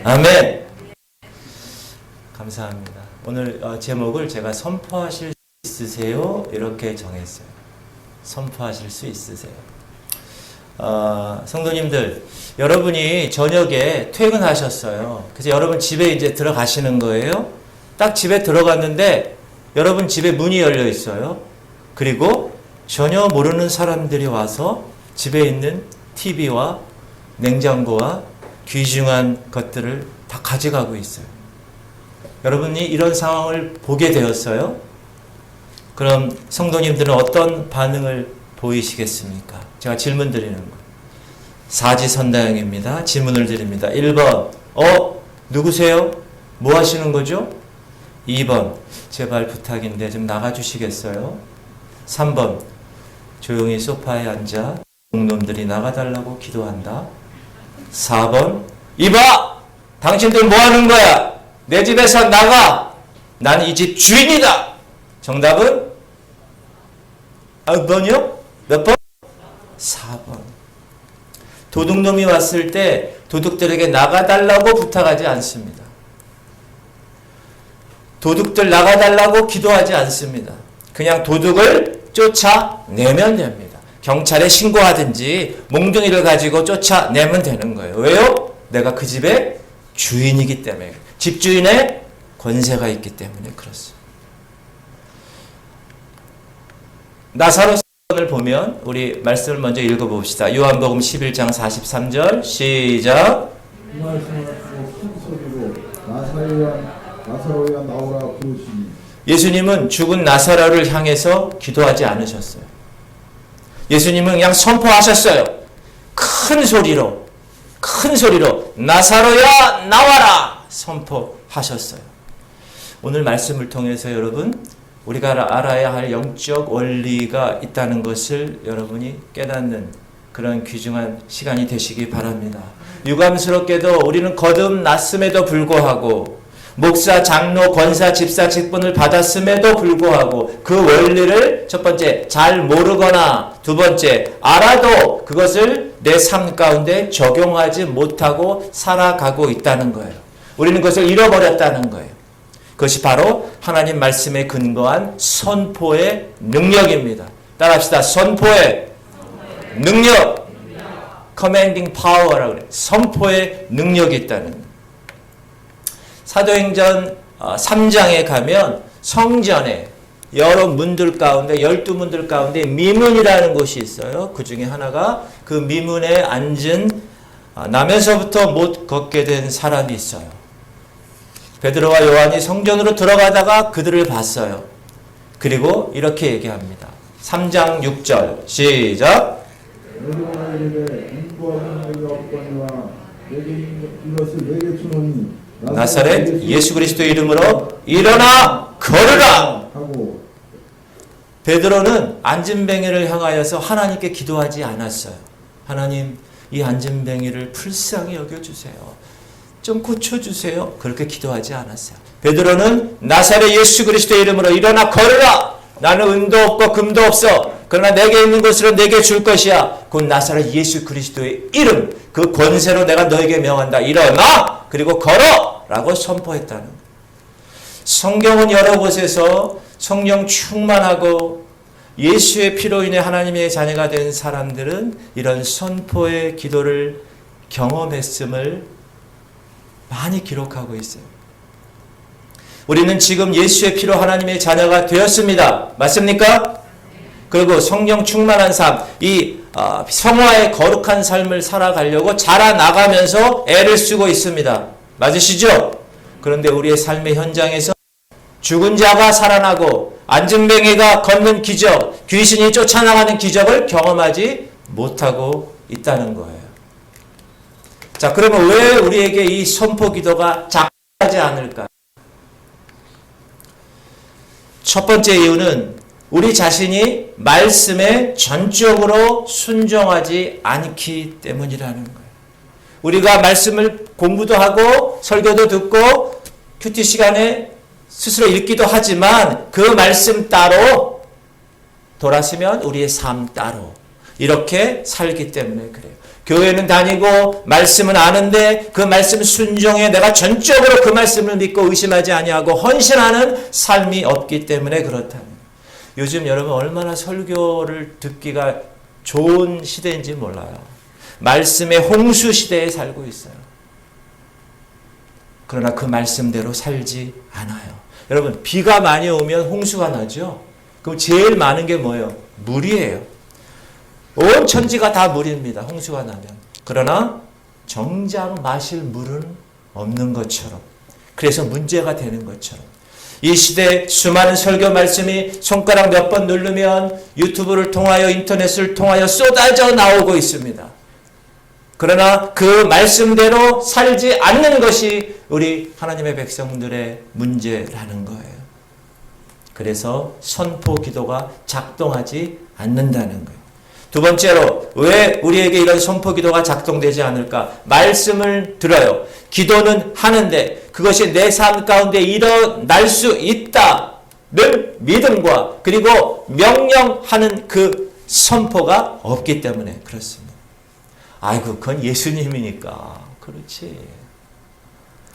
아멘. 감사합니다. 오늘 제목을 제가 선포하실 수 있으세요? 이렇게 정했어요. 선포하실 수 있으세요? 성도님들, 여러분이 저녁에 퇴근하셨어요. 그래서 여러분 집에 이제 들어가시는 거예요. 딱 집에 들어갔는데 여러분 집에 문이 열려 있어요. 그리고 전혀 모르는 사람들이 와서 집에 있는 TV와 냉장고와 귀중한 것들을 다 가져가고 있어요. 여러분이 이런 상황을 보게 되었어요. 그럼 성도님들은 어떤 반응을 보이시겠습니까? 제가 질문 드리는 거. 사지선다형입니다. 질문을 드립니다. 1번, 누구세요? 뭐 하시는 거죠? 2번, 제발 부탁인데 좀 나가주시겠어요? 3번, 조용히 소파에 앉아 놈들이 나가달라고 기도한다. 4번, 이봐! 당신들 뭐 하는 거야? 내 집에서 나가! 난 이 집 주인이다! 정답은? 몇 번이요? 몇 번? 4번. 도둑놈이 왔을 때 도둑들에게 나가달라고 부탁하지 않습니다. 도둑들 나가달라고 기도하지 않습니다. 그냥 도둑을 쫓아내면 됩니다. 경찰에 신고하든지 몽둥이를 가지고 쫓아내면 되는 거예요. 왜요? 내가 그 집의 주인이기 때문에. 집주인의 권세가 있기 때문에 그렇습니다. 나사로 사건을 보면 우리 말씀을 먼저 읽어봅시다. 요한복음 11장 43절 시작. 그 말씀을 큰 소리로 나사로야 나오라 부르시니. 예수님은 죽은 나사로를 향해서 기도하지 않으셨어요. 예수님은 그냥 선포하셨어요. 큰 소리로 나사로야 나와라 선포하셨어요. 오늘 말씀을 통해서 여러분 우리가 알아야 할 영적 원리가 있다는 것을 여러분이 깨닫는 그런 귀중한 시간이 되시기 바랍니다. 유감스럽게도 우리는 거듭났음에도 불구하고 목사, 장로, 권사, 집사 직분을 받았음에도 불구하고 그 원리를 첫 번째 잘 모르거나 두 번째 알아도 그것을 내 삶 가운데 적용하지 못하고 살아가고 있다는 거예요. 우리는 그것을 잃어버렸다는 거예요. 그것이 바로 하나님 말씀에 근거한 선포의 능력입니다. 따라합시다. 선포의 능력. Commanding power라고 그래요. 선포의 능력이 있다는 거예요. 사도행전 3장에 가면 성전에 여러 문들 가운데 12문들 가운데 미문이라는 곳이 있어요. 그 중에 하나가 그 미문에 앉은 나면서부터 못 걷게 된 사람이 있어요. 베드로와 요한이 성전으로 들어가다가 그들을 봤어요. 그리고 이렇게 얘기합니다. 3장 6절 시작. 나사렛 예수 그리스도 이름으로 일어나 걸으라. 베드로는 안진뱅이를 향하여서 하나님께 기도하지 않았어요. 하나님, 이 안진뱅이를 불쌍히 여겨주세요. 좀 고쳐주세요. 그렇게 기도하지 않았어요. 베드로는 나사렛 예수 그리스도 이름으로 일어나 걸으라. 나는 은도 없고 금도 없어. 그러나 내게 있는 것으로 내게 줄 것이야. 곧 나사렛 예수 그리스도의 이름, 그 권세로 내가 너에게 명한다. 일어나! 그리고 걸어! 라고 선포했다는 거예요. 성경은 여러 곳에서 성령 충만하고 예수의 피로 인해 하나님의 자녀가 된 사람들은 이런 선포의 기도를 경험했음을 많이 기록하고 있어요. 우리는 지금 예수의 피로 하나님의 자녀가 되었습니다. 맞습니까? 그리고 성령 충만한 삶, 이 성화의 거룩한 삶을 살아가려고 자라나가면서 애를 쓰고 있습니다. 맞으시죠? 그런데 우리의 삶의 현장에서 죽은 자가 살아나고 안진뱅이가 걷는 기적, 귀신이 쫓아나가는 기적을 경험하지 못하고 있다는 거예요. 자, 그러면 왜 우리에게 이 선포 기도가 작동하지 않을까? 첫 번째 이유는 우리 자신이 말씀에 전적으로 순종하지 않기 때문이라는 거예요. 우리가 말씀을 공부도 하고 설교도 듣고 큐티 시간에 스스로 읽기도 하지만 그 말씀 따로 돌아서면 우리의 삶 따로 이렇게 살기 때문에 그래요. 교회는 다니고 말씀은 아는데 그 말씀 순종에 내가 전적으로 그 말씀을 믿고 의심하지 아니하고 헌신하는 삶이 없기 때문에 그렇다는 거예요. 요즘 여러분 얼마나 설교를 듣기가 좋은 시대인지 몰라요. 말씀의 홍수 시대에 살고 있어요. 그러나 그 말씀대로 살지 않아요. 여러분 비가 많이 오면 홍수가 나죠. 그럼 제일 많은 게 뭐예요? 물이에요. 온 천지가 다 물입니다. 홍수가 나면. 그러나 정작 마실 물은 없는 것처럼, 그래서 문제가 되는 것처럼 이 시대 수많은 설교 말씀이 손가락 몇 번 누르면 유튜브를 통하여 인터넷을 통하여 쏟아져 나오고 있습니다. 그러나 그 말씀대로 살지 않는 것이 우리 하나님의 백성들의 문제라는 거예요. 그래서 선포 기도가 작동하지 않는다는 거예요. 두 번째로 왜 우리에게 이런 선포 기도가 작동되지 않을까? 말씀을 들어요. 기도는 하는데 그것이 내 삶 가운데 일어날 수 있다는 믿음과 그리고 명령하는 그 선포가 없기 때문에 그렇습니다. 아이고 그건 예수님이니까 그렇지.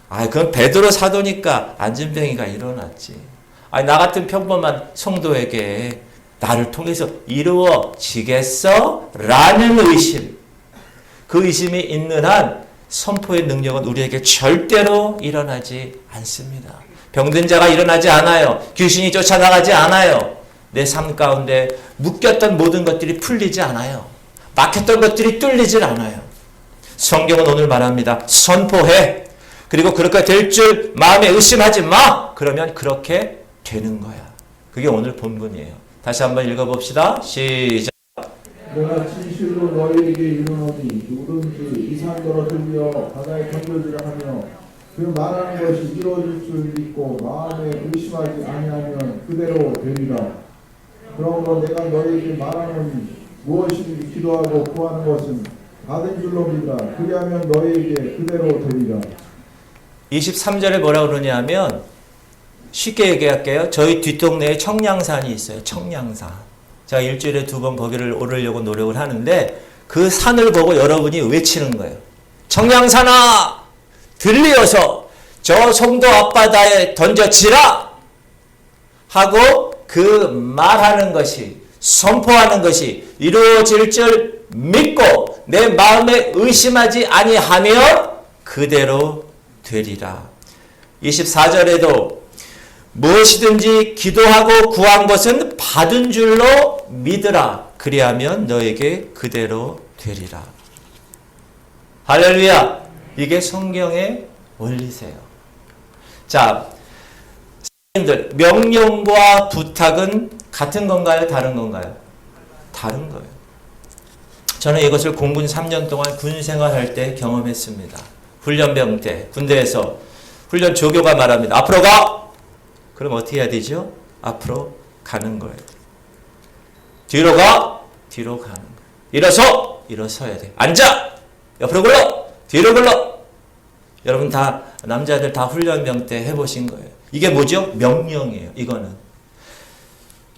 그건 베드로 사도니까 안진뱅이가 일어났지. 나 같은 평범한 성도에게 나를 통해서 이루어지겠어? 라는 의심. 그 의심이 있는 한 선포의 능력은 우리에게 절대로 일어나지 않습니다. 병든 자가 일어나지 않아요. 귀신이 쫓아나가지 않아요. 내 삶 가운데 묶였던 모든 것들이 풀리지 않아요. 막혔던 것들이 뚫리질 않아요. 성경은 오늘 말합니다. 선포해. 그리고 그렇게 될 줄 마음에 의심하지 마. 그러면 그렇게 되는 거야. 그게 오늘 본문이에요. 다시 한번 읽어봅시다. 시작. 내가 진실로 너희에게 이르노니 누구든지 이 산더러 들려 바다에 던져지라 하며 그 말하는 것이 이루어질 줄 믿고 마음에 의심하지 아니하면 그대로 되리라. 그러므로 내가 너희에게 말하노니 무엇이든지 기도하고 구하는 것은 받은 줄로 믿으라. 그리하면 너희에게 그대로 되리라. 23절에 뭐라고 그러냐면 쉽게 얘기할게요. 저희 뒷동네에 청량산이 있어요. 청량산. 제가 일주일에 2번 거기를 오르려고 노력을 하는데 그 산을 보고 여러분이 외치는 거예요. 청량산아 들리어서 저 송도 앞바다에 던져지라 하고 그 말하는 것이 선포하는 것이 이루어질 줄 믿고 내 마음에 의심하지 아니하면 그대로 되리라. 24절에도 무엇이든지 기도하고 구한 것은 받은 줄로 믿으라. 그리하면 너에게 그대로 되리라. 할렐루야. 이게 성경의 원리세요. 자, 선생님들, 명령과 부탁은 같은 건가요? 다른 건가요? 다른 거예요. 저는 이것을 공군 3년 동안 군 생활할 때 경험했습니다. 훈련병 때 군대에서 훈련 조교가 말합니다. 앞으로 가! 그럼 어떻게 해야 되죠? 앞으로 가는 거예요. 뒤로 가! 뒤로 가는 거예요. 일어서! 일어서야 돼. 앉아! 옆으로 굴러! 뒤로 굴러! 여러분 다 남자들 다 훈련병 때 해보신 거예요. 이게 뭐죠? 명령이에요. 이거는.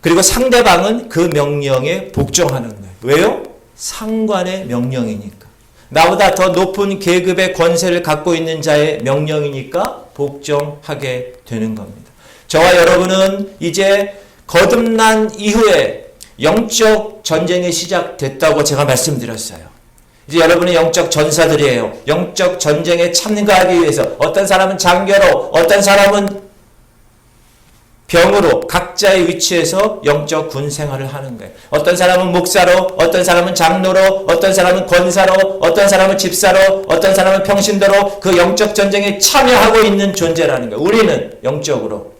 그리고 상대방은 그 명령에 복종하는 거예요. 왜요? 상관의 명령이니까. 나보다 더 높은 계급의 권세를 갖고 있는 자의 명령이니까 복종하게 되는 겁니다. 저와 여러분은 이제 거듭난 이후에 영적 전쟁이 시작됐다고 제가 말씀드렸어요. 이제 여러분은 영적 전사들이에요. 영적 전쟁에 참가하기 위해서 어떤 사람은 장교로, 어떤 사람은 병으로 각자의 위치에서 영적 군 생활을 하는 거예요. 어떤 사람은 목사로, 어떤 사람은 장로로, 어떤 사람은 권사로, 어떤 사람은 집사로, 어떤 사람은 평신도로 그 영적 전쟁에 참여하고 있는 존재라는 거예요. 우리는 영적으로.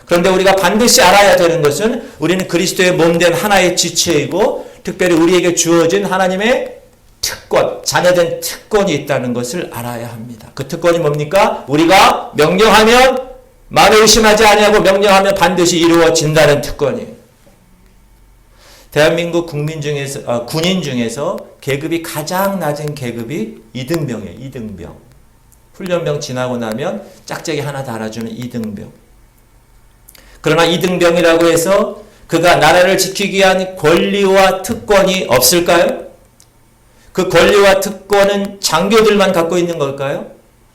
그런데 우리가 반드시 알아야 되는 것은 우리는 그리스도의 몸된 하나의 지체이고 특별히 우리에게 주어진 하나님의 특권, 자녀된 특권이 있다는 것을 알아야 합니다. 그 특권이 뭡니까? 우리가 명령하면 마음에 의심하지 아니하고 명령하면 반드시 이루어진다는 특권이에요. 대한민국 국민 중에서 군인 중에서 계급이 가장 낮은 계급이 2등병이에요. 2등병. 훈련병 지나고 나면 짝짝이 하나 달아주는 2등병. 그러나 2등병이라고 해서 그가 나라를 지키기 위한 권리와 특권이 없을까요? 그 권리와 특권은 장교들만 갖고 있는 걸까요?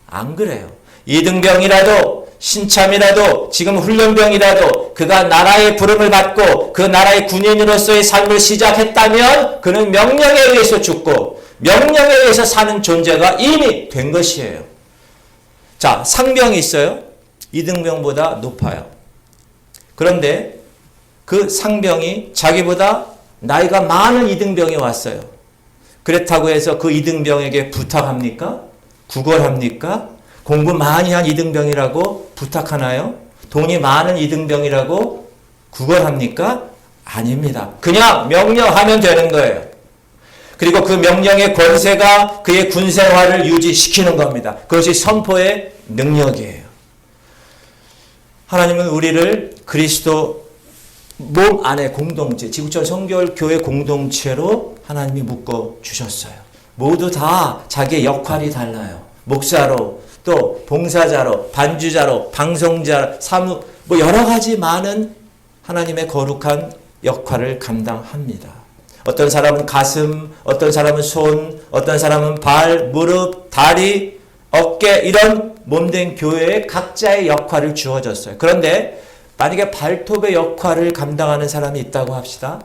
안 그래요. 이등병이라도 신참이라도 지금 훈련병이라도 그가 나라의 부름을 받고 그 나라의 군인으로서의 삶을 시작했다면 그는 명령에 의해서 죽고 명령에 의해서 사는 존재가 이미 된 것이에요. 자, 상병이 있어요. 이등병보다 높아요. 그런데 그 상병이 자기보다 나이가 많은 이등병이 왔어요. 그렇다고 해서 그 이등병에게 부탁합니까? 구걸합니까? 공부 많이 한 이등병이라고 부탁하나요? 돈이 많은 이등병이라고 구걸합니까? 아닙니다. 그냥 명령하면 되는 거예요. 그리고 그 명령의 권세가 그의 군 생활을 유지시키는 겁니다. 그것이 선포의 능력이에요. 하나님은 우리를 그리스도 몸 안의 공동체, 지구촌 성결교회 공동체로 하나님이 묶어 주셨어요. 모두 다 자기의 역할이 달라요. 목사로, 또 봉사자로, 반주자로, 방송자, 사무, 여러 가지 많은 하나님의 거룩한 역할을 감당합니다. 어떤 사람은 가슴, 어떤 사람은 손, 어떤 사람은 발, 무릎, 다리, 어깨 이런 몸된 교회에 각자의 역할을 주어졌어요. 그런데 만약에 발톱의 역할을 감당하는 사람이 있다고 합시다.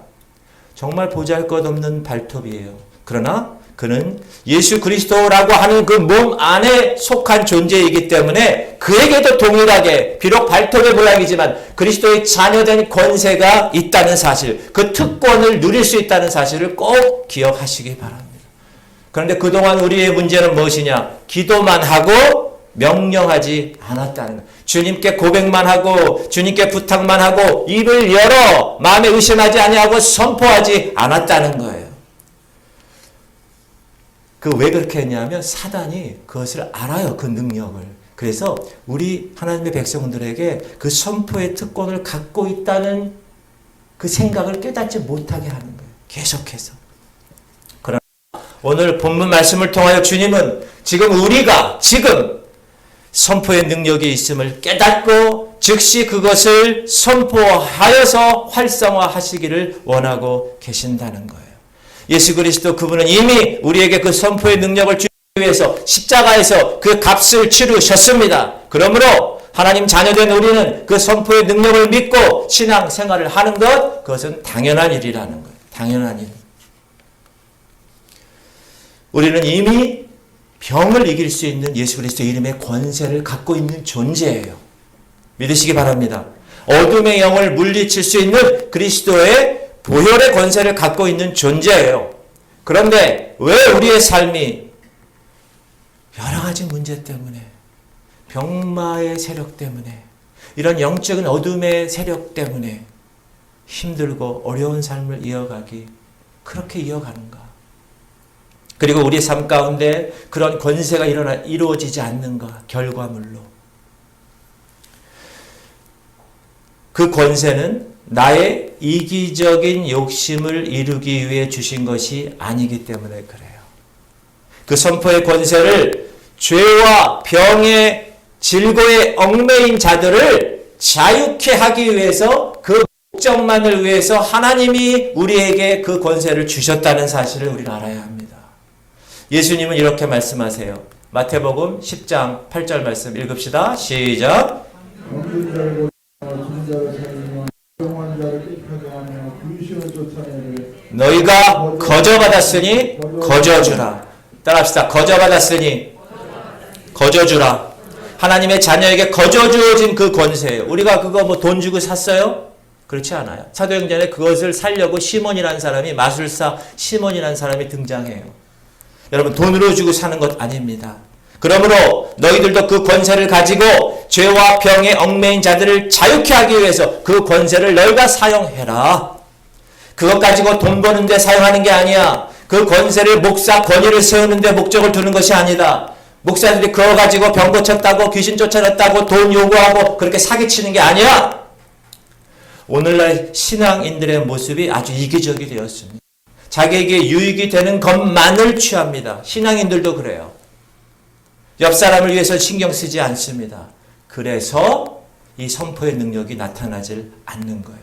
정말 보잘것없는 발톱이에요. 그러나 그는 예수 그리스도라고 하는 그 몸 안에 속한 존재이기 때문에 그에게도 동일하게 비록 발톱의 모양이지만 그리스도의 자녀된 권세가 있다는 사실, 그 특권을 누릴 수 있다는 사실을 꼭 기억하시기 바랍니다. 그런데 그동안 우리의 문제는 무엇이냐? 기도만 하고 명령하지 않았다는 거예요. 주님께 고백만 하고 주님께 부탁만 하고 입을 열어 마음에 의심하지 아니하고 선포하지 않았다는 거예요. 그 왜 그렇게 했냐면 사단이 그것을 알아요. 그 능력을. 그래서 우리 하나님의 백성들에게 그 선포의 특권을 갖고 있다는 그 생각을 깨닫지 못하게 하는 거예요. 계속해서. 그러나 오늘 본문 말씀을 통하여 주님은 우리가 선포의 능력이 있음을 깨닫고 즉시 그것을 선포하여서 활성화하시기를 원하고 계신다는 거예요. 예수 그리스도 그분은 이미 우리에게 그 선포의 능력을 주기 위해서 십자가에서 그 값을 치르셨습니다. 그러므로 하나님 자녀된 우리는 그 선포의 능력을 믿고 신앙 생활을 하는 것, 그것은 당연한 일이라는 거예요. 당연한 일. 우리는 이미 병을 이길 수 있는 예수 그리스도 이름의 권세를 갖고 있는 존재예요. 믿으시기 바랍니다. 어둠의 영을 물리칠 수 있는 그리스도의 보혈의 권세를 갖고 있는 존재예요. 그런데 왜 우리의 삶이 여러 가지 문제 때문에, 병마의 세력 때문에, 이런 영적인 어둠의 세력 때문에 힘들고 어려운 삶을 그렇게 이어가는가? 그리고 우리 삶 가운데 그런 권세가 이루어지지 않는가? 결과물로. 그 권세는 나의 이기적인 욕심을 이루기 위해 주신 것이 아니기 때문에 그래요. 그 선포의 권세를 죄와 병의 질고에 얽매인 자들을 자유케 하기 위해서 그 목적만을 위해서 하나님이 우리에게 그 권세를 주셨다는 사실을 우리는 알아야 합니다. 예수님은 이렇게 말씀하세요. 마태복음 10장 8절 말씀 읽읍시다. 시작. 너희가 거저받았으니 거저주라. 따라합시다. 거저받았으니 거저주라. 하나님의 자녀에게 거저주어진 그 권세예요. 우리가 그거 돈 주고 샀어요? 그렇지 않아요. 사도행전에 그것을 살려고 시몬이라는 사람이, 마술사 시몬이라는 사람이 등장해요. 여러분, 돈으로 주고 사는 것 아닙니다. 그러므로 너희들도 그 권세를 가지고 죄와 병에 얽매인 자들을 자유케 하기 위해서 그 권세를 너희가 사용해라. 그것 가지고 돈 버는 데 사용하는 게 아니야. 그 권세를 목사 권위를 세우는 데 목적을 두는 것이 아니다. 목사들이 그거 가지고 병 고쳤다고 귀신 쫓아냈다고 돈 요구하고 그렇게 사기치는 게 아니야. 오늘날 신앙인들의 모습이 아주 이기적이 되었습니다. 자기에게 유익이 되는 것만을 취합니다. 신앙인들도 그래요. 옆 사람을 위해서 신경 쓰지 않습니다. 그래서 이 선포의 능력이 나타나질 않는 거예요.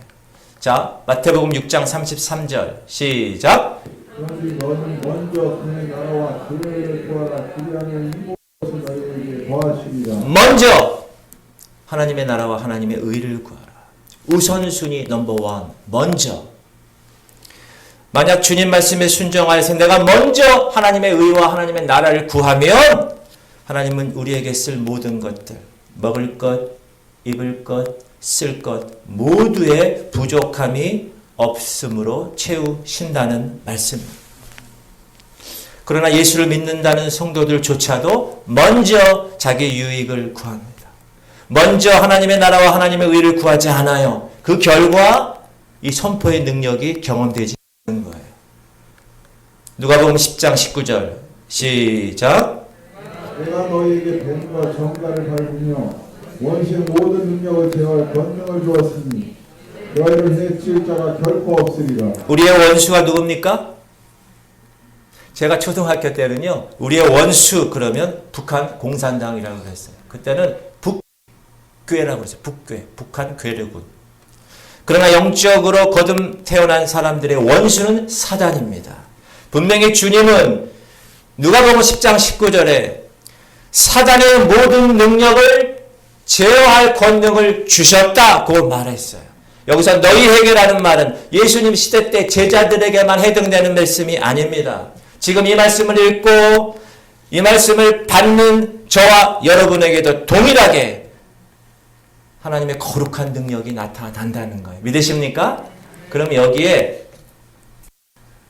자, 마태복음 6장 33절 시작. 그런데 너는 먼저 그의 나라와 그의 의를 구하라. 그리하면 이 모든 것을 너희에게 더하시리라. 먼저 하나님의 나라와 하나님의 의를 구하라. 우선순위 넘버 1. 먼저. 만약 주님 말씀에 순종하여서 내가 먼저 하나님의 의와 하나님의 나라를 구하면 하나님은 우리에게 쓸 모든 것들, 먹을 것, 입을 것, 쓸 것 모두의 부족함이 없음으로 채우신다는 말씀입니다. 그러나 예수를 믿는다는 성도들조차도 먼저 자기 유익을 구합니다. 먼저 하나님의 나라와 하나님의 의를 구하지 않아요. 그 결과 이 선포의 능력이 경험되지 않는 거예요. 누가복음 10장 19절 시작. 내가 너희에게 뱀과 정갈을 밟으며 원수의 모든 능력을 제어할 권능을 주었으니 너희를 해칠 자가 결코 없으리라. 우리의 원수가 누굽니까? 제가 초등학교 때는요. 우리의 원수 그러면 북한 공산당이라고 그랬어요. 그때는 북괴라고 그랬어요. 북괴, 북한 괴뢰군. 그러나 영적으로 거듭 태어난 사람들의 원수는 사단입니다. 분명히 주님은 누가복음 10장 19절에 사단의 모든 능력을 제어할 권능을 주셨다고 말했어요. 여기서 너희에게라는 말은 예수님 시대 때 제자들에게만 해당되는 말씀이 아닙니다. 지금 이 말씀을 읽고 이 말씀을 받는 저와 여러분에게도 동일하게 하나님의 거룩한 능력이 나타난다는 거예요. 믿으십니까? 그럼 여기에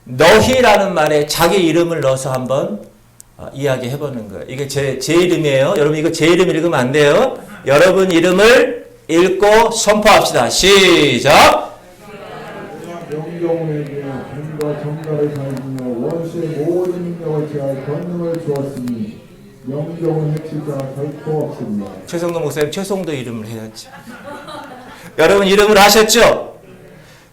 너희라는 말에 자기 이름을 넣어서 한번 이야기해보는 거예요. 이게 제 이름이에요. 여러분 이거 제 이름 읽으면 안 돼요. 여러분 이름을 읽고 선포합시다. 시작! 명령에게 뱀과 정갈을 밟으며 원수의 모든 능력을 제어할 권능을 주었으니 명령은 해칠 자가 결코 없으리라. 최성도 목사님 최성도 이름을 해야지. 여러분 이름을 하셨죠?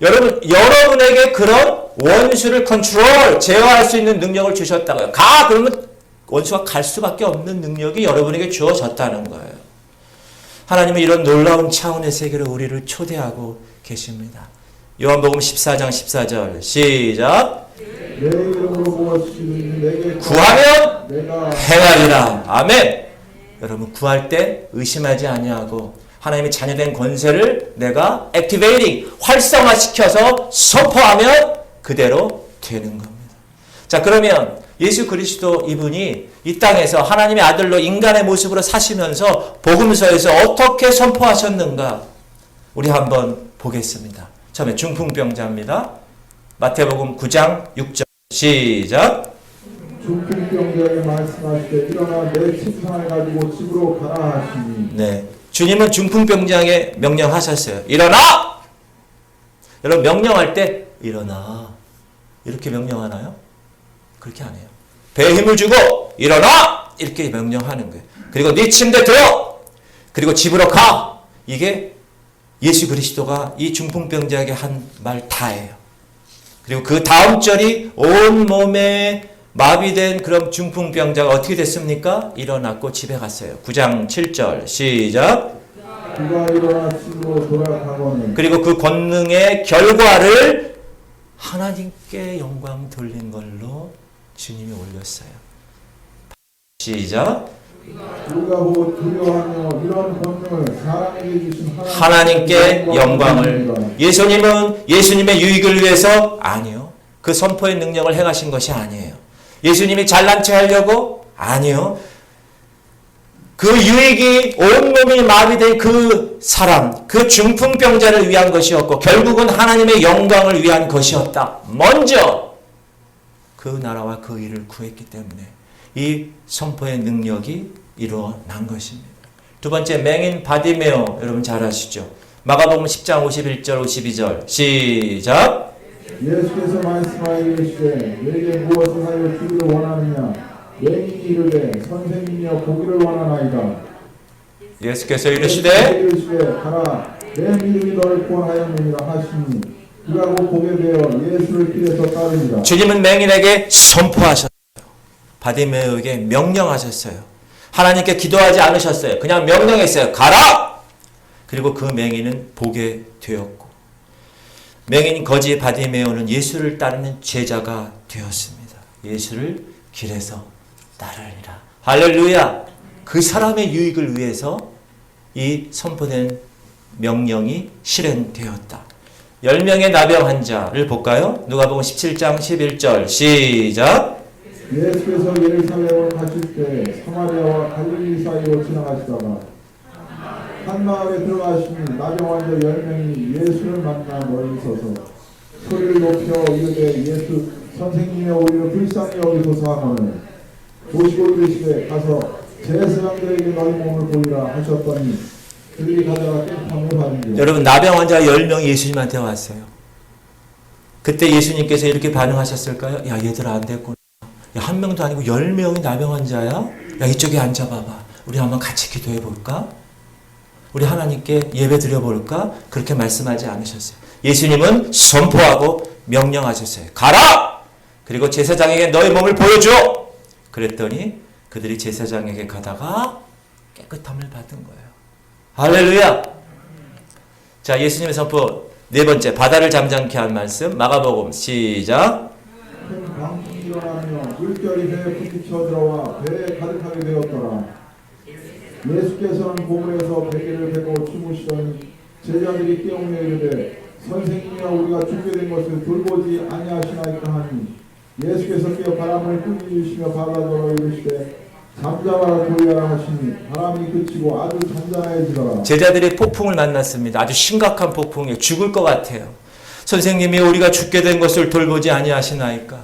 여러분에게 그런 원수를 컨트롤, 제어할 수 있는 능력을 주셨다고요. 그러면 원수가 갈 수밖에 없는 능력이 여러분에게 주어졌다는 거예요. 하나님은 이런 놀라운 차원의 세계로 우리를 초대하고 계십니다. 요한복음 14장 14절 시작. 내 이름으로 무엇이든 내게 구하면 내가 행하리라. 아멘. 여러분 구할 때 의심하지 아니하고 하나님의 자녀된 권세를 내가 액티베이팅, 활성화시켜서 선포하면 그대로 되는 겁니다. 자, 그러면 예수 그리스도 이분이 이 땅에서 하나님의 아들로 인간의 모습으로 사시면서 복음서에서 어떻게 선포하셨는가 우리 한번 보겠습니다. 처음에 중풍병자입니다. 마태복음 9장 6절 시작. 중풍병자에게 말씀하시되 일어나 내 침상을 가지고 집으로 가라 하시니. 네, 주님은 중풍병자에게 명령하셨어요. 일어나! 여러분 명령할 때 일어나 이렇게 명령하나요? 그렇게 안 해요. 배에 힘을 주고 일어나! 이렇게 명령하는 거예요. 그리고 네 침대 들어! 그리고 집으로 가! 이게 예수 그리스도가 이 중풍병자에게 한 말 다예요. 그리고 그 다음 절이 온 몸에 마비된 그런 중풍병자가 어떻게 됐습니까? 일어났고 집에 갔어요. 9장 7절 시작. 그가 일어나 집으로 돌아가거늘. 그리고 그 권능의 결과를 하나님께 영광 돌린 걸로 주님이 올렸어요. 시작. 우리가 보고 두려워하며 이런 권능을 사람에게 주신 하나님께 영광을. 예수님은 예수님의 유익을 위해서 아니요. 그 선포의 능력을 행하신 것이 아니에요. 예수님이 잘난 체 하려고 아니요. 그 유익이 온몸이 마비된 그 사람, 그 중풍병자를 위한 것이었고 결국은 하나님의 영광을 위한 것이었다. 먼저 그 나라와 그 일을 구했기 때문에 이 선포의 능력이 이루어난 것입니다. 두 번째 맹인 바디메오 여러분 잘 아시죠? 마가복음 10장 51절 52절 시작. 예수께서 말씀하여 이르시되 내게 무엇을 하여 주기를 원하느냐. 맹인이 이르되 선생님이여 보기를 원하나이다. 예수께서 이르시되 가라 내 믿음이 너를 구원하였느니라 하시니 그라고 보게 되어 예수를 길에서 따르니라. 주님은 맹인에게 선포하셨어요. 바디메오에게 명령하셨어요. 하나님께 기도하지 않으셨어요. 그냥 명령했어요. 가라! 그리고 그 맹인은 보게 되었고 맹인 거지 바디메오는 예수를 따르는 제자가 되었습니다. 예수를 길에서 따르리라. 할렐루야. 그 사람의 유익을 위해서 이 선포된 명령이 실행되었다. 10명의 나병 환자를 볼까요? 누가복음 17장 11절 시작. 예수께서 예루살렘을 가실 때 사마리아와 갈릴리 사이로 지나가시다가 한 마을에 들어가시니 나병 환자 10명이 예수를 만나 멀리 서서 소리를 높여 이르되 예수 선생님이여 우리를 불쌍히 여기소서 하거늘 보시고 이르시되 가서 제사장들에게 너희 몸을 보이라 하셨더니 그들이 가다가 깽판을 받은지라. 여러분, 나병 환자 10명이 예수님한테 왔어요. 그때 예수님께서 이렇게 반응하셨을까요? 야, 얘들아 안 됐구나. 야, 한 명도 아니고 10명이 나병 환자야? 야, 이쪽에 앉아봐봐. 우리 한번 같이 기도해 볼까? 우리 하나님께 예배 드려볼까? 그렇게 말씀하지 않으셨어요. 예수님은 선포하고 명령하셨어요. 가라! 그리고 제사장에게 너의 몸을 보여줘! 그랬더니 그들이 제사장에게 가다가 깨끗함을 받은 거예요. 할렐루야! 자, 예수님의 선포 네 번째, 바다를 잠잠케 한 말씀. 마가복음 시작. 큰 광풍이 일어나며 물결이 배에 부딪혀 들어와 배에 가득하게 되었더라. 예수께서는 보물에서 베개를 베고 주무시더니 제자들이 깨우며 이르되 선생님이여 우리가 준비된 것을 돌보지 아니하시나이까 하니 예수께서 깨어 바람을 꾸짖으시며 바다더러 이르시되 잠잠하라 도리하라 하시니 바람이 그치고 아주 잔잔해지더라. 제자들이 폭풍을 만났습니다. 아주 심각한 폭풍이에요. 죽을 것 같아요. 선생님이 우리가 죽게 된 것을 돌보지 아니하시나이까.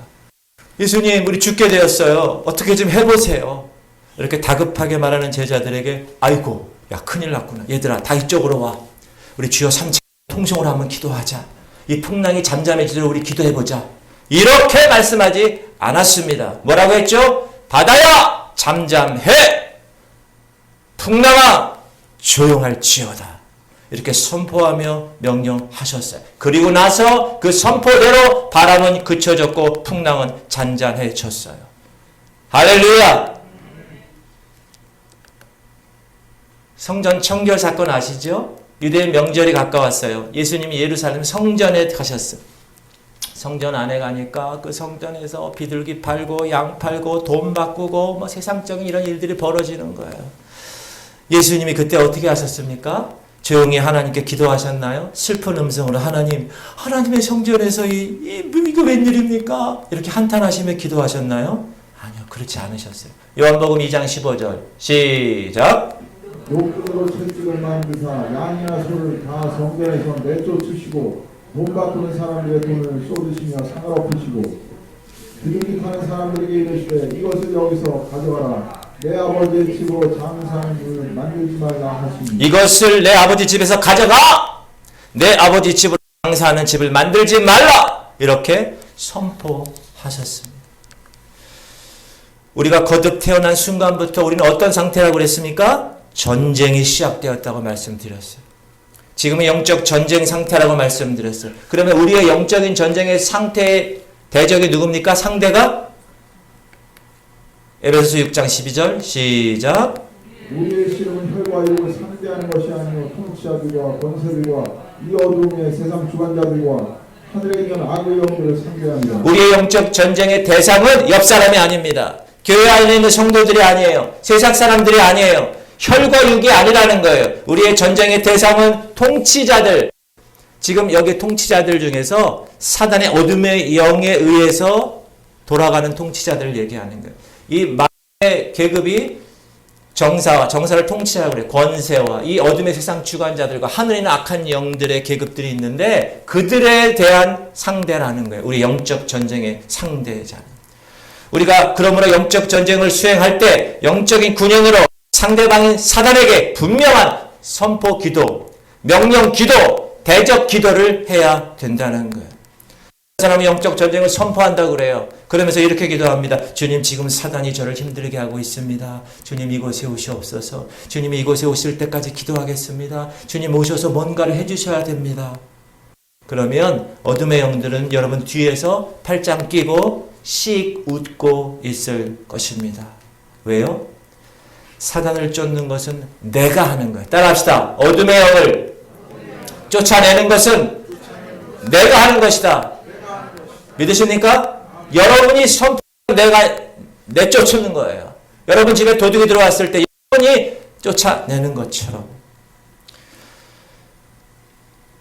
예수님, 우리 죽게 되었어요. 어떻게 좀 해보세요. 이렇게 다급하게 말하는 제자들에게 아이고, 야 큰일 났구나. 얘들아 다 이쪽으로 와. 우리 주여 3차 통성으로 한번 기도하자. 이 풍랑이 잠잠해지도록 우리 기도해보자. 이렇게 말씀하지 않았습니다. 뭐라고 했죠? 바다야 잠잠해! 풍랑아 조용할지어다. 이렇게 선포하며 명령하셨어요. 그리고 나서 그 선포대로 바람은 그쳐졌고 풍랑은 잔잔해졌어요. 할렐루야! 성전 청결 사건 아시죠? 유대인 명절이 가까웠어요. 예수님이 예루살렘 성전에 가셨어요. 성전 안에 가니까 그 성전에서 비둘기 팔고 양 팔고 돈 바꾸고 뭐 세상적인 이런 일들이 벌어지는 거예요. 예수님이 그때 어떻게 하셨습니까? 조용히 하나님께 기도하셨나요? 슬픈 음성으로 하나님의 성전에서 이거 웬일입니까? 이렇게 한탄하시며 기도하셨나요? 아니요, 그렇지 않으셨어요. 요한복음 2장 15절 시작. 욕심으로 채찍을 만드사 양이나 소를 다 성전에서 내쫓으시고 돈 바꾸는 사람들의 돈을 쏟으시며 상을 엎으시고 비둘기 타는 사람들에게 이르시되 이것을 여기서 가져가라. 내 아버지의 집으로 장사하는 집을 만들지 말라 하시니 이것을 내 아버지 집에서 가져가! 내 아버지 집으로 장사하는 집을 만들지 말라! 이렇게 선포하셨습니다. 우리가 거듭 태어난 순간부터 우리는 어떤 상태라고 그랬습니까? 전쟁이 시작되었다고 말씀드렸어요. 지금은 영적 전쟁 상태라고 말씀드렸어요. 그러면 우리의 영적인 전쟁의 상태의 대적이 누굽니까? 상대가? 에베소서 6장 12절 시작. 우리의 씨름은 혈과 육을 상대하는 것이 아니요 통치자들과 권세들과 이 어둠의 세상 주관자들과 하늘에 있는 악의 영들을 상대합니다. 우리의 영적 전쟁의 대상은 옆 사람이 아닙니다. 교회 안에 있는 성도들이 아니에요. 세상 사람들이 아니에요. 혈과 육이 아니라는 거예요. 우리의 전쟁의 대상은 통치자들. 지금 여기 통치자들 중에서 사단의 어둠의 영에 의해서 돌아가는 통치자들을 얘기하는 거예요. 이 마의 계급이 정사를 통치하라고 그래요. 권세와 이 어둠의 세상 주관자들과 하늘에 있는 악한 영들의 계급들이 있는데 그들에 대한 상대라는 거예요. 우리 영적 전쟁의 상대자는. 우리가 그러므로 영적 전쟁을 수행할 때 영적인 군인으로 상대방인 사단에게 분명한 선포 기도, 명령 기도, 대적 기도를 해야 된다는 거예요. 그 사람이 영적 전쟁을 선포한다고 그래요. 그러면서 이렇게 기도합니다. 주님, 지금 사단이 저를 힘들게 하고 있습니다. 주님, 이곳에 오시옵소서. 주님이 이곳에 오실 때까지 기도하겠습니다. 주님 오셔서 뭔가를 해주셔야 됩니다. 그러면 어둠의 영들은 여러분 뒤에서 팔짱 끼고 씩 웃고 있을 것입니다. 왜요? 사단을 쫓는 것은 내가 하는 거예요. 따라합시다. 어둠의 영을 쫓아내는 것은 내가 하는 것이다. 믿으십니까? 여러분이 선포 내가 내쫓는 거예요. 여러분 집에 도둑이 들어왔을 때 여러분이 쫓아내는 것처럼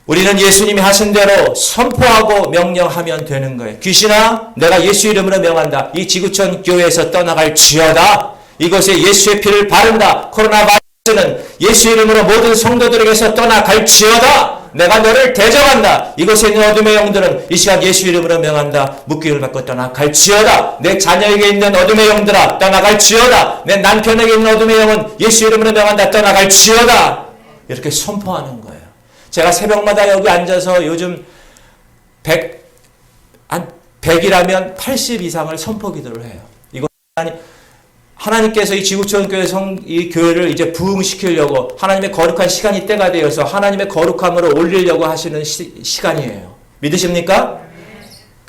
우리는 예수님이 하신 대로 선포하고 명령하면 되는 거예요. 귀신아, 내가 예수 이름으로 명한다. 이 지구촌 교회에서 떠나갈 지어다. 이곳에 예수의 피를 바른다. 코로나 바이러스는 예수 이름으로 모든 성도들에게서 떠나갈 지어다. 내가 너를 대적한다. 이곳에 있는 어둠의 영들은 이 시간 예수 이름으로 명한다. 묶임을 받고 떠나갈 지어다. 내 자녀에게 있는 어둠의 영들아 떠나갈 지어다. 내 남편에게 있는 어둠의 영은 예수 이름으로 명한다. 떠나갈 지어다. 이렇게 선포하는 거예요. 제가 새벽마다 여기 앉아서 요즘 100이라면 80 이상을 선포 기도를 해요. 이거 하나님께서 이 지구촌 교회 이 교회를 이제 부흥시키려고 하나님의 거룩한 시간이 때가 되어서 하나님의 거룩함으로 올리려고 하시는 시간이에요. 믿으십니까?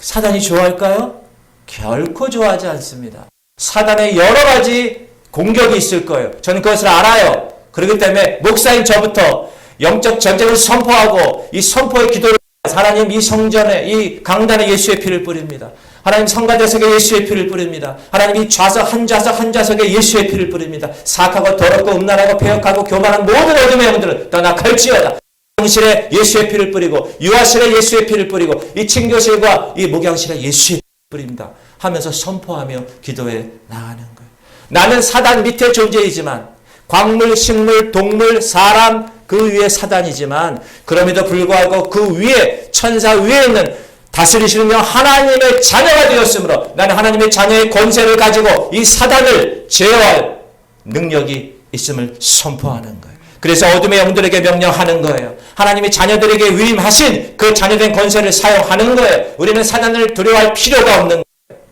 사단이 좋아할까요? 결코 좋아하지 않습니다. 사단의 여러 가지 공격이 있을 거예요. 저는 그것을 알아요. 그렇기 때문에 목사인 저부터 영적 전쟁을 선포하고 이 선포의 기도를 하나님 이 성전에 이 강단에 예수의 피를 뿌립니다. 하나님 성가대석에 예수의 피를 뿌립니다. 하나님 이 좌석 한 좌석에 예수의 피를 뿌립니다. 사악하고 더럽고 음란하고 폐역하고 교만한 모든 어둠의 영들은 떠나갈지어다. 목욕실에 예수의 피를 뿌리고 유아실에 예수의 피를 뿌리고 이 친교실과 이 목양실에 예수의 피를 뿌립니다. 하면서 선포하며 기도에 나가는 거예요. 나는 사단 밑에 존재이지만 광물, 식물, 동물, 사람 그 위에 사단이지만 그럼에도 불구하고 그 위에 천사 위에 있는 다스리시는 영 하나님의 자녀가 되었으므로 나는 하나님의 자녀의 권세를 가지고 이 사단을 제어할 능력이 있음을 선포하는 거예요. 그래서 어둠의 영들에게 명령하는 거예요. 하나님의 자녀들에게 위임하신 그 자녀된 권세를 사용하는 거예요. 우리는 사단을 두려워할 필요가 없는 거예요.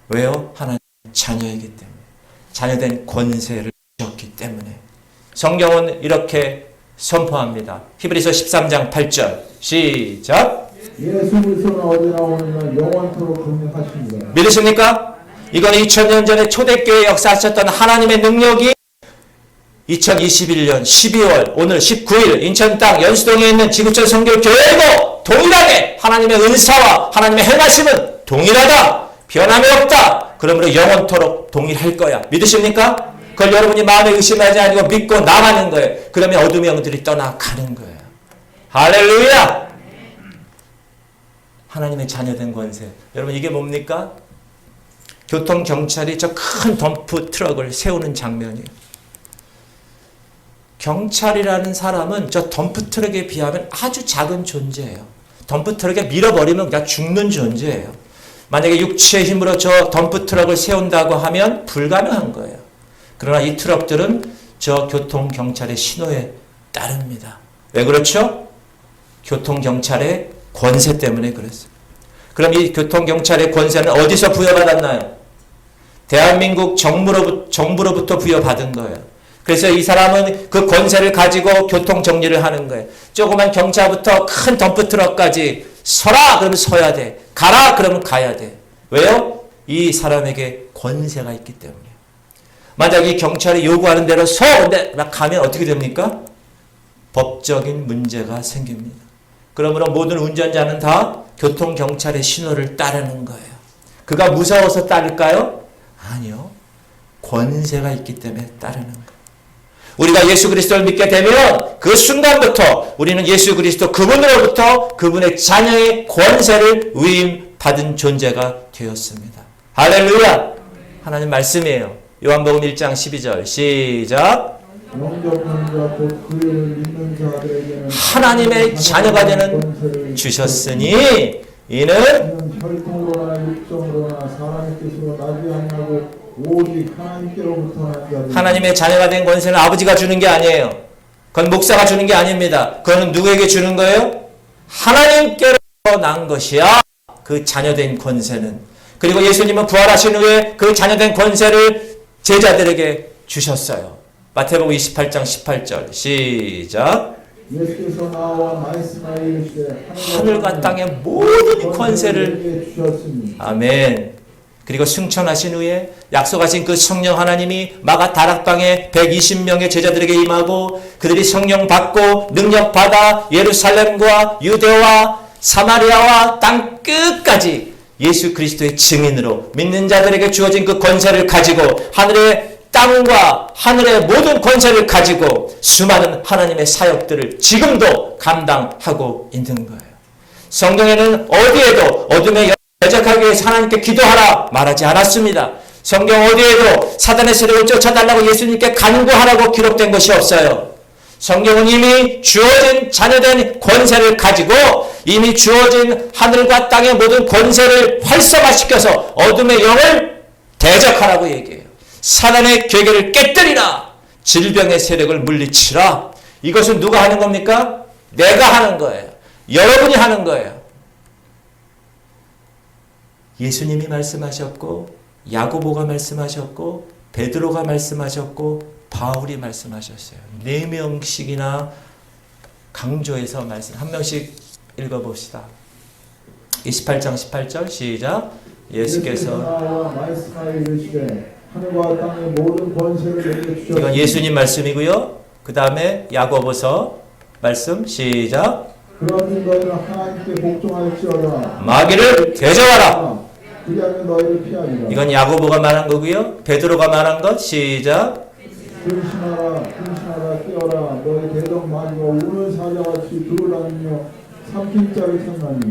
왜요? 하나님의 자녀이기 때문에. 자녀된 권세를 주셨기 때문에. 성경은 이렇게 선포합니다. 히브리서 13장 8절 시작. 예수 그리스도는 어디 나오느냐 영원토록 강력하십니다. 믿으십니까? 이건 2000년 전에 초대교회 역사하셨던 하나님의 능력이 2021년 12월 오늘 19일 인천 땅 연수동에 있는 지구촌 성결교회도 동일하게 하나님의 은사와 하나님의 행하심은 동일하다. 변함이 없다. 그러므로 영원토록 동일할 거야. 믿으십니까? 그걸 여러분이 마음에 의심하지 아니고 믿고 나가는 거예요. 그러면 어둠의 영들이 떠나가는 거예요. 할렐루야! 하나님의 자녀된 권세. 여러분 이게 뭡니까? 교통경찰이 저 큰 덤프 트럭을 세우는 장면이에요. 경찰이라는 사람은 저 덤프 트럭에 비하면 아주 작은 존재예요. 덤프 트럭에 밀어버리면 그냥 죽는 존재예요. 만약에 육체의 힘으로 저 덤프 트럭을 세운다고 하면 불가능한 거예요. 그러나 이 트럭들은 저 교통경찰의 신호에 따릅니다. 왜 그렇죠? 교통경찰의 권세 때문에 그랬어요. 그럼 이 교통경찰의 권세는 어디서 부여받았나요? 대한민국 정부로부터 부여받은 거예요. 그래서 이 사람은 그 권세를 가지고 교통정리를 하는 거예요. 조그만 경차부터 큰 덤프트럭까지 서라 그러면 서야 돼. 가라 그러면 가야 돼. 왜요? 이 사람에게 권세가 있기 때문에. 만약 이 경찰이 요구하는 대로 근데 막 가면 어떻게 됩니까? 법적인 문제가 생깁니다. 그러므로 모든 운전자는 다 교통경찰의 신호를 따르는 거예요. 그가 무서워서 따를까요? 아니요. 권세가 있기 때문에 따르는 거예요. 우리가 예수 그리스도를 믿게 되면 그 순간부터 우리는 예수 그리스도 그분으로부터 그분의 자녀의 권세를 위임받은 존재가 되었습니다. 할렐루야! 하나님 말씀이에요. 요한복음 1장 12절 시작. 하나님의 자녀가 되는 주셨으니 이는 혈통으로나 육정으로나 사람의 뜻으로 나지 아니하고 오직 하나님께로부터 난 자들. 하나님의 자녀가 된 권세는 아버지가 주는 게 아니에요. 그건 목사가 주는 게 아닙니다. 그건 누구에게 주는 거예요? 하나님께로부터 난 것이야. 그 자녀된 권세는. 그리고 예수님은 부활하신 후에 그 자녀된 권세를 제자들에게 주셨어요. 마태복음 28장 18절 시작. 예수께서 나와 말씀하여 이르시되 하늘과 땅의 모든 권세를 주셨으니. 아멘. 그리고 승천하신 후에 약속하신 그 성령 하나님이 마가 다락방에 120명의 제자들에게 임하고 그들이 성령 받고 능력 받아 예루살렘과 유대와 사마리아와 땅 끝까지 예수 그리스도의 증인으로 믿는 자들에게 주어진 그 권세를 가지고 하늘의 땅과 하늘의 모든 권세를 가지고 수많은 하나님의 사역들을 지금도 감당하고 있는 거예요. 성경에는 어디에도 어둠의 대적하기 위해서 하나님께 기도하라 말하지 않았습니다. 성경 어디에도 사단의 세력을 쫓아달라고 예수님께 간구하라고 기록된 것이 없어요. 성경은 이미 주어진 자녀된 권세를 가지고 이미 주어진 하늘과 땅의 모든 권세를 활성화시켜서 어둠의 영을 대적하라고 얘기해요. 사단의 괴계를 깨뜨리라. 질병의 세력을 물리치라. 이것은 누가 하는 겁니까? 내가 하는 거예요. 여러분이 하는 거예요. 예수님이 말씀하셨고 야고보가 말씀하셨고 베드로가 말씀하셨고 바울이 말씀하셨어요. 4명씩이나 강조해서 말씀. 한 명씩 읽어봅시다. 28장 18절 시작. 예수께서 말씀하여 이르시되 하늘과 땅의 모든 권세를 내게 주셨으니 이건 예수님 말씀이고요. 그 다음에 야고보서 말씀 시작. 그러니 너희는 하나님께 복종할지어다 마귀를 대적하라. 그리하면 너희를 피하리라. 이건 야고보가 말한 거고요. 베드로가 말한 것 시작. 근신하라 뛰어라 너희 대적 마귀가 우는 사자같이 둘을 나누며 삼킨 자를 찾나니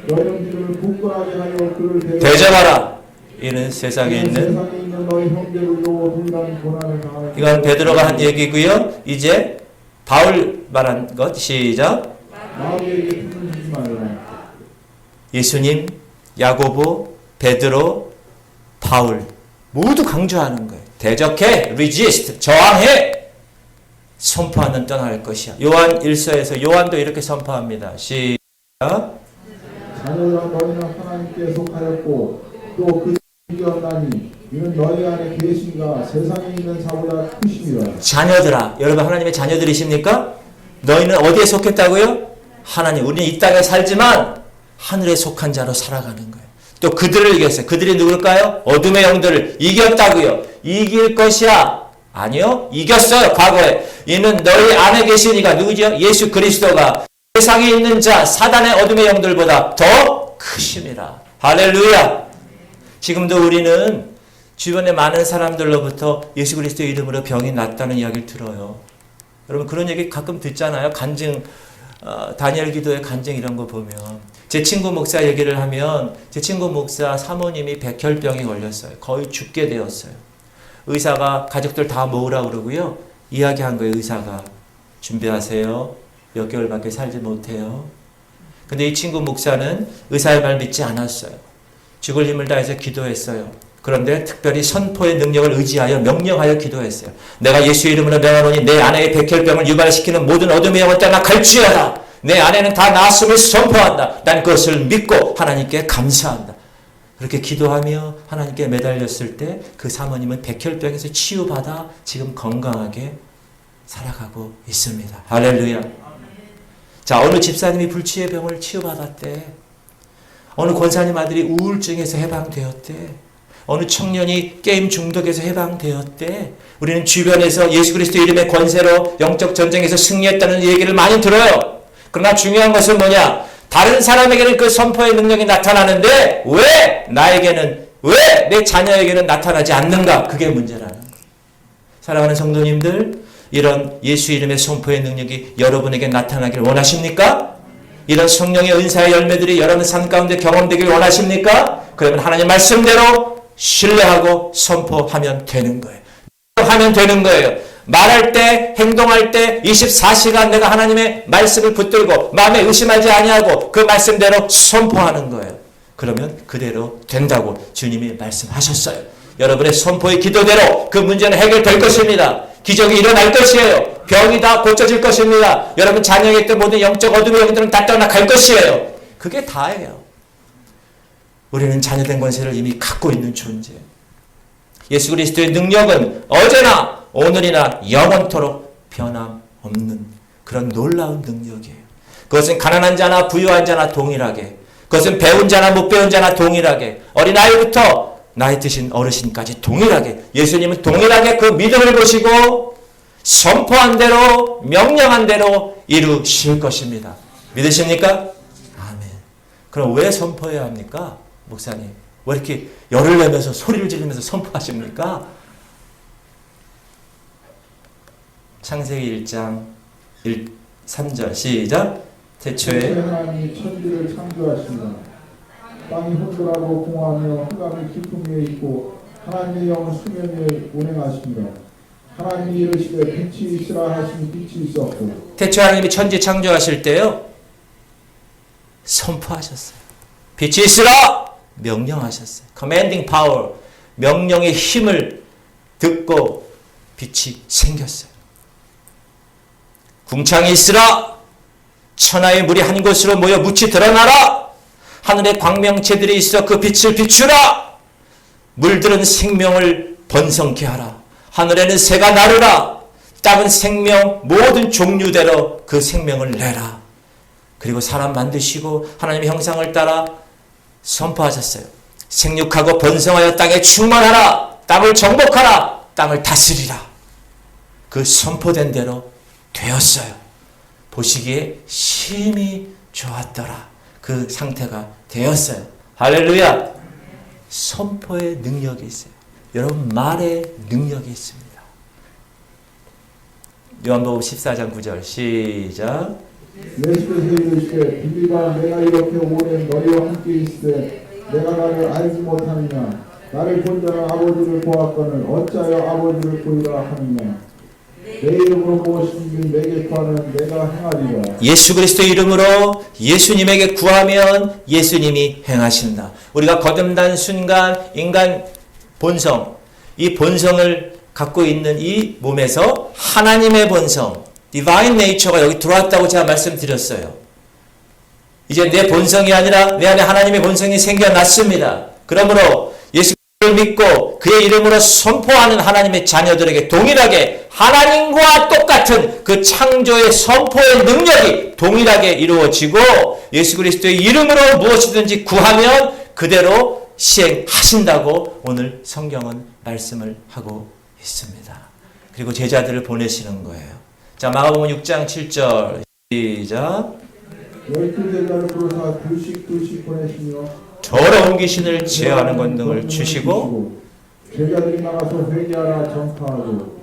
너희는 믿음을 굳건하게 하여 그를 대적하라. 이는 세상에 있는 세상에 있는 너희 형제들도 동일한 고난을 당하는 이건 베드로가 한 얘기고요. 이제 바울 말한 것 시작. 마귀에게 힘을 주지 말라. 예수님, 야고보, 베드로, 바울 모두 강조하는 거예요. 대적해, resist, 저항해, 선포하는 떠날 것이야. 요한 1서에서 요한도 이렇게 선포합니다. 시작. 자녀들아 너희는 하나님께 속하였고 또그 이겼나니 이는 너희 안에 계신가 세상에 있는 자보다 크심이라. 자녀들아, 여러분 하나님의 자녀들이십니까? 너희는 어디에 속했다고요? 하나님, 우리는 이 땅에 살지만 하늘에 속한 자로 살아가는 거예요. 또 그들을 이겼어요. 그들이 누굴까요? 어둠의 영들을 이겼다고요. 이길 것이야. 아니요. 이겼어요. 과거에. 이는 너희 안에 계시니까 누구죠? 예수 그리스도가 세상에 있는 자 사단의 어둠의 영들보다 더 크심이라. 할렐루야. 지금도 우리는 주변에 많은 사람들로부터 예수 그리스도의 이름으로 병이 낫다는 이야기를 들어요. 여러분 그런 얘기 가끔 듣잖아요. 간증, 다니엘 기도의 간증 이런 거 보면. 제 친구 목사 얘기를 하면 제 친구 목사 사모님이 백혈병에 걸렸어요. 거의 죽게 되었어요. 의사가 가족들 다 모으라 그러고요. 이야기한 거예요. 의사가. 준비하세요. 몇 개월밖에 살지 못해요. 근데 이 친구 목사는 의사의 말 믿지 않았어요. 죽을 힘을 다해서 기도했어요. 그런데 특별히 선포의 능력을 의지하여 명령하여 기도했어요. 내가 예수의 이름으로 명하노니 내 아내의 백혈병을 유발시키는 모든 어둠의 영을 떠나 갈지어다. 내 아내는 다 나았음을 선포한다. 난 그것을 믿고 하나님께 감사한다. 그렇게 기도하며 하나님께 매달렸을 때 그 사모님은 백혈병에서 치유받아 지금 건강하게 살아가고 있습니다. 할렐루야. 자, 어느 집사님이 불치의 병을 치유받았대. 어느 권사님 아들이 우울증에서 해방되었대. 어느 청년이 게임 중독에서 해방되었대. 우리는 주변에서 예수 그리스도 이름의 권세로 영적 전쟁에서 승리했다는 얘기를 많이 들어요. 그러나 중요한 것은 뭐냐? 다른 사람에게는 그 선포의 능력이 나타나는데 왜 나에게는, 왜 내 자녀에게는 나타나지 않는가? 그게 문제라는 거예요. 사랑하는 성도님들, 이런 예수 이름의 선포의 능력이 여러분에게 나타나기를 원하십니까? 이런 성령의 은사의 열매들이 여러분 삶 가운데 경험되길 원하십니까? 그러면 하나님 말씀대로 신뢰하고 선포하면 되는 거예요. 하면 되는 거예요. 말할 때, 행동할 때 24시간 내가 하나님의 말씀을 붙들고 마음에 의심하지 아니하고 그 말씀대로 선포하는 거예요. 그러면 그대로 된다고 주님이 말씀하셨어요. 여러분의 선포의 기도대로 그 문제는 해결될 것입니다. 기적이 일어날 것이에요. 병이 다 고쳐질 것입니다. 여러분 자녀에게 있던 모든 영적 어둠의 영들은 다 떠나갈 것이에요. 그게 다예요. 우리는 자녀된 권세를 이미 갖고 있는 존재예요. 예수 그리스도의 능력은 어제나 오늘이나 영원토록 변함없는 그런 놀라운 능력이에요. 그것은 가난한 자나 부유한 자나 동일하게, 그것은 배운 자나 못 배운 자나 동일하게, 어린아이부터 나이 드신 어르신까지 동일하게, 예수님은 동일하게 그 믿음을 보시고 선포한 대로 명령한 대로 이루실 것입니다. 믿으십니까? 아멘. 그럼 왜 선포해야 합니까? 목사님, 왜 이렇게 열을 내면서 소리를 지르면서 선포하십니까? 창세기 1장 3절 시작. 태초에 하나님이 천지를 창조하시니라. 땅이 혼돈하고 공허하며 흑암이 깊은 데에 있고 하나님의 영은 수면 위에 운행하십니다. 하나님이 이르시되 빛이 있으라 하시니 빛이 있었고. 태초에 하나님이 천지 창조하실 때요 선포하셨어요. 빛이 있으라 명령하셨어요. commanding power, 명령의 힘을 듣고 빛이 생겼어요. 궁창이 있으라, 천하의 물이 한 곳으로 모여 묻히 드러나라. 하늘에 광명체들이 있어 그 빛을 비추라. 물들은 생명을 번성케 하라. 하늘에는 새가 나르라. 땅은 생명 모든 종류대로 그 생명을 내라. 그리고 사람 만드시고 하나님의 형상을 따라 선포하셨어요. 생육하고 번성하여 땅에 충만하라. 땅을 정복하라. 땅을 다스리라. 그 선포된 대로 되었어요. 보시기에 심히 좋았더라. 그 상태가 되었어요. 할렐루야. 선포의 능력이 있어요. 여러분 말의 능력이 있습니다. 요한복음 14장 9절 시작. 예수께서 이르시되 비비가 내가 이렇게 오래 너희와 함께 있으되 내가 나를 알지 못하느냐. 나를 본 자는 아버지를 보았거늘 어찌하여 아버지를 보이라 하느냐. 내 이름으로 무엇이든지 내게 구하면 내가 행하리라. 예수 그리스도의 이름으로 예수님에게 구하면 예수님이 행하신다. 우리가 거듭난 순간 인간 본성, 이 본성을 갖고 있는 이 몸에서 하나님의 본성, divine nature가 여기 들어왔다고 제가 말씀드렸어요. 이제 내 본성이 아니라 내 안에 하나님의 본성이 생겨났습니다. 그러므로 예수를 믿고 그의 이름으로 선포하는 하나님의 자녀들에게 동일하게 하나님과 똑같은 그 창조의 선포의 능력이 동일하게 이루어지고 예수 그리스도의 이름으로 무엇이든지 구하면 그대로 시행하신다고 오늘 성경은 말씀을 하고 있습니다. 그리고 제자들을 보내시는 거예요. 자, 마가복음 6장 7절 시작. 12제자를 부르사 둘씩 보내시며 더러운 귀신을 제어하는 권능을 주시고 제자들이 나가서 회개하라 전파하고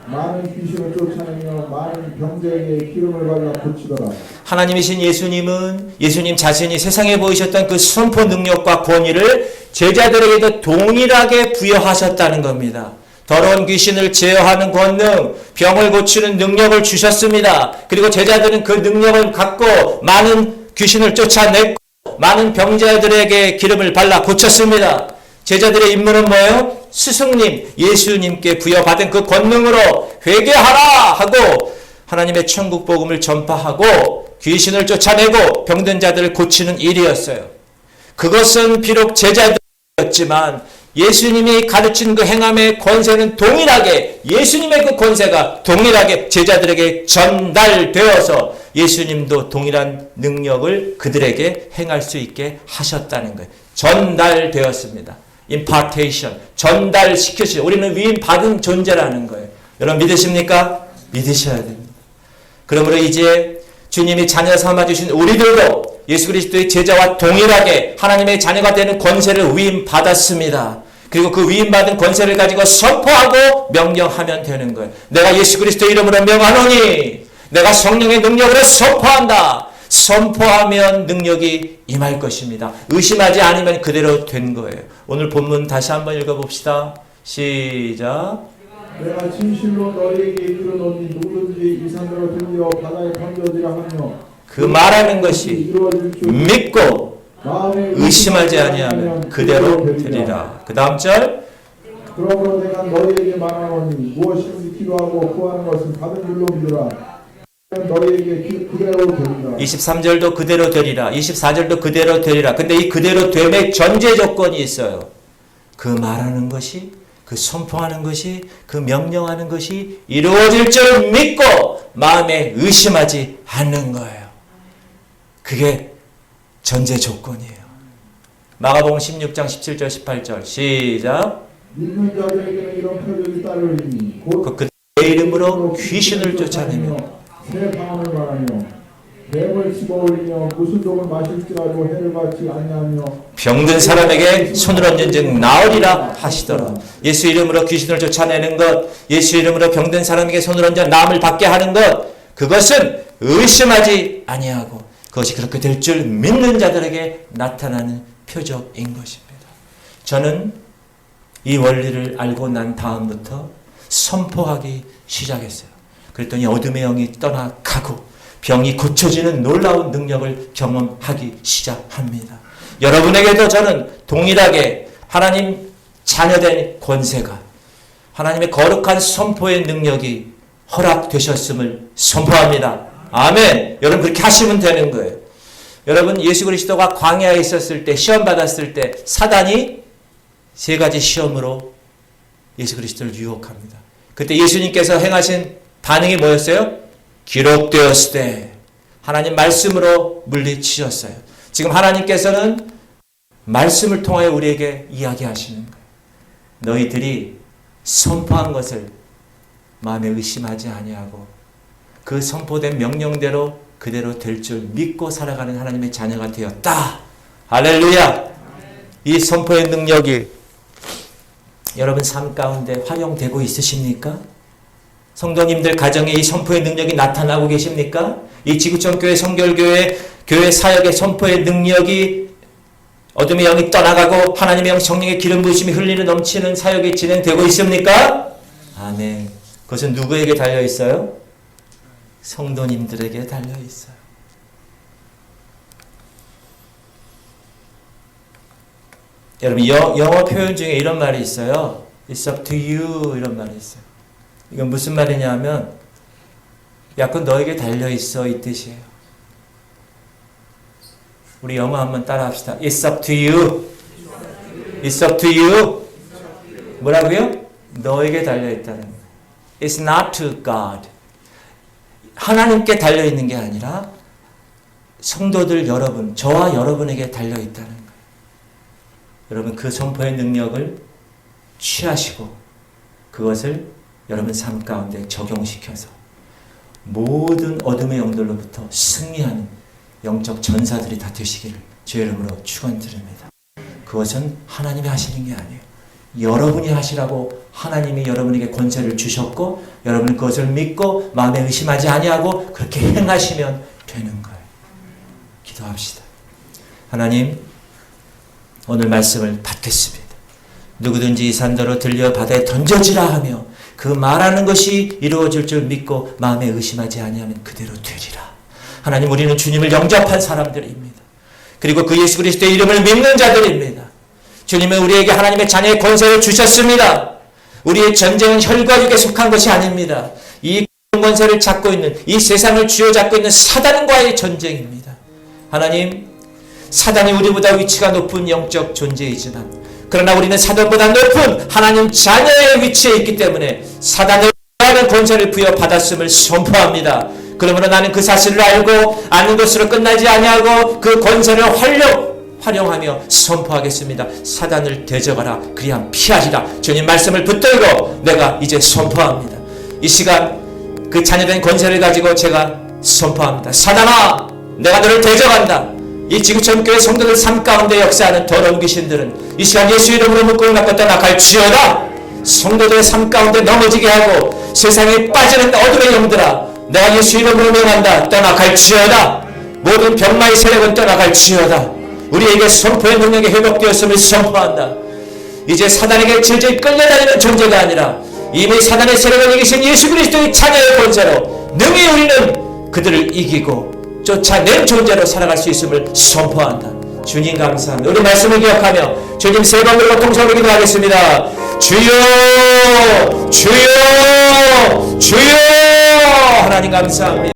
많은 귀신을 쫓아내며 많은 병자에게 기름을 발라 고치더라. 하나님이신 예수님은 예수님 자신이 세상에 보이셨던 그 선포 능력과 권위를 제자들에게도 동일하게 부여하셨다는 겁니다. 더러운 귀신을 제어하는 권능, 병을 고치는 능력을 주셨습니다. 그리고 제자들은 그 능력을 갖고 많은 귀신을 쫓아냈고 많은 병자들에게 기름을 발라 고쳤습니다. 제자들의 임무는 뭐예요? 스승님, 예수님께 부여받은 그 권능으로 회개하라 하고 하나님의 천국 복음을 전파하고 귀신을 쫓아내고 병든 자들을 고치는 일이었어요. 그것은 비록 제자들이었지만 예수님이 가르친 그 행함의 권세는 동일하게 예수님의 그 권세가 동일하게 제자들에게 전달되어서 예수님도 동일한 능력을 그들에게 행할 수 있게 하셨다는 거예요. 전달되었습니다. impartation, 전달시켜주세요. 우리는 위임받은 존재라는 거예요. 여러분 믿으십니까? 믿으셔야 됩니다. 그러므로 이제 주님이 자녀 삼아주신 우리들도 예수 그리스도의 제자와 동일하게 하나님의 자녀가 되는 권세를 위임받았습니다. 그리고 그 위임받은 권세를 가지고 선포하고 명령하면 되는 거예요. 내가 예수 그리스도의 이름으로 명하노니 내가 성령의 능력으로 선포한다. 선포하면 능력이 임할 것입니다. 의심하지 않으면 그대로 된 거예요. 오늘 본문 다시 한번 읽어봅시다. 시작. 내가 진실로 너희에게 이르노니 누구든지 이 산으로 들려 바다에 던져지라 하며 그 말하는 것이 믿고 의심하지 아니하면 그대로 되리라. 그 다음 절. 그러므로 내가 너희에게 말하노니 무엇이든지 기도하고 구하는 것은 받은 줄로 믿으라. 너희에게 그대로 되리라. 23절도 그대로 되리라. 24절도 그대로 되리라. 근데 이 그대로 됨의 전제 조건이 있어요. 그 말하는 것이, 그 선포하는 것이, 그 명령하는 것이 이루어질 줄 믿고 마음에 의심하지 않는 거예요. 그게 전제 조건이에요. 마가복음 16장 17절 18절 시작. 믿는 자들에게는 이런 표적이 따르리니 곧 그의 이름으로 귀신을 쫓아내며 새 방언을 말하며 뱀을 집어올리며 무슨 독을 마실지라도 해를 받지 아니하며 병든 사람에게 손을 얹은 즉 나으리라 하시더라. 예수 이름으로 귀신을 쫓아내는 것, 예수 이름으로 병든 사람에게 손을 얹어 나음을 받게 하는 것, 그것은 의심하지 아니하고 그것이 그렇게 될 줄 믿는 자들에게 나타나는 표적인 것입니다. 저는 이 원리를 알고 난 다음부터 선포하기 시작했어요. 그랬더니 어둠의 영이 떠나가고 병이 고쳐지는 놀라운 능력을 경험하기 시작합니다. 여러분에게도 저는 동일하게 하나님 자녀된 권세가, 하나님의 거룩한 선포의 능력이 허락되셨음을 선포합니다. 아멘. 여러분 그렇게 하시면 되는 거예요. 여러분 예수 그리스도가 광야에 있었을 때, 시험 받았을 때 사단이 세 가지 시험으로 예수 그리스도를 유혹합니다. 그때 예수님께서 행하신 반응이 뭐였어요? 기록되었으되, 하나님 말씀으로 물리치셨어요. 지금 하나님께서는 말씀을 통하여 우리에게 이야기하시는 거예요. 너희들이 선포한 것을 마음에 의심하지 아니하고 그 선포된 명령대로 그대로 될 줄 믿고 살아가는 하나님의 자녀가 되었다. 할렐루야. 이 선포의 능력이 여러분 삶 가운데 활용되고 있으십니까? 성도님들 가정에 이 선포의 능력이 나타나고 계십니까? 이 지구촌교회 성결교회 교회 사역의 선포의 능력이 어둠의 영이 떠나가고 하나님의 영 성령의 기름 부으심이 흘리는 넘치는 사역이 진행되고 있습니까? 아멘. 그것은 누구에게 달려 있어요? 성도님들에게 달려 있어요. 여러분 영어 표현 중에 이런 말이 있어요. It's up to you 이런 말이 있어요. 이건 무슨 말이냐면 약간 너에게 달려 있어 이 뜻이에요. 우리 영어 한번 따라 합시다. It's up to you. It's up to you. 뭐라고요? 너에게 달려 있다는 거예요. It's not to God. 하나님께 달려 있는 게 아니라 성도들 여러분, 저와 여러분에게 달려 있다는 거예요. 여러분 그 선포의 능력을 취하시고 그것을 여러분 삶 가운데 적용시켜서 모든 어둠의 영들로부터 승리하는 영적 전사들이 다 되시기를 주의 이름으로 축원드립니다. 그것은 하나님이 하시는 게 아니에요. 여러분이 하시라고 하나님이 여러분에게 권세를 주셨고 여러분은 그것을 믿고 마음에 의심하지 아니하고 그렇게 행하시면 되는 거예요. 기도합시다. 하나님, 오늘 말씀을 받겠습니다. 누구든지 이 산더러 들려 바다에 던져지라 하며 그 말하는 것이 이루어질 줄 믿고 마음에 의심하지 아니하면 그대로 되리라. 하나님, 우리는 주님을 영접한 사람들입니다. 그리고 그 예수 그리스도의 이름을 믿는 자들입니다. 주님은 우리에게 하나님의 자녀의 권세를 주셨습니다. 우리의 전쟁은 혈과 육에 속한 것이 아닙니다. 이 권세를 잡고 있는, 이 세상을 쥐어잡고 있는 사단과의 전쟁입니다. 하나님, 사단이 우리보다 위치가 높은 영적 존재이지만 그러나 우리는 사단보다 높은 하나님 자녀의 위치에 있기 때문에 사단을 하는 권세를 부여받았음을 선포합니다. 그러므로 나는 그 사실을 알고 아는 것으로 끝나지 아니하고 그 권세를 활용하며 선포하겠습니다. 사단을 대적하라. 그리하면 피하리라. 주님 말씀을 붙들고 내가 이제 선포합니다. 이 시간 그 자녀된 권세를 가지고 제가 선포합니다. 사단아, 내가 너를 대적한다. 이 지구촌 교회 성도들 삶 가운데 역사하는 더러운 귀신들은 이 시간 예수 이름으로 묶고 낚고 떠나갈지어다. 성도들의 삶 가운데 넘어지게 하고 세상에 빠지는 어둠의 영들아, 내가 예수 이름으로 명한다. 떠나갈지어다. 모든 병마의 세력은 떠나갈지어다. 우리에게 선포의 능력이 회복되었음을 선포한다. 이제 사단에게 질질 끌려다니는 존재가 아니라 이미 사단의 세력을 이기신 예수 그리스도의 자녀의 권세로 능히 우리는 그들을 이기고 쫓아낸 존재로 살아갈 수 있음을 선포한다. 주님 감사합니다. 우리 말씀을 기억하며 주님 세 번으로 통성으로 기도하겠습니다. 주여, 주여, 주여. 하나님 감사합니다.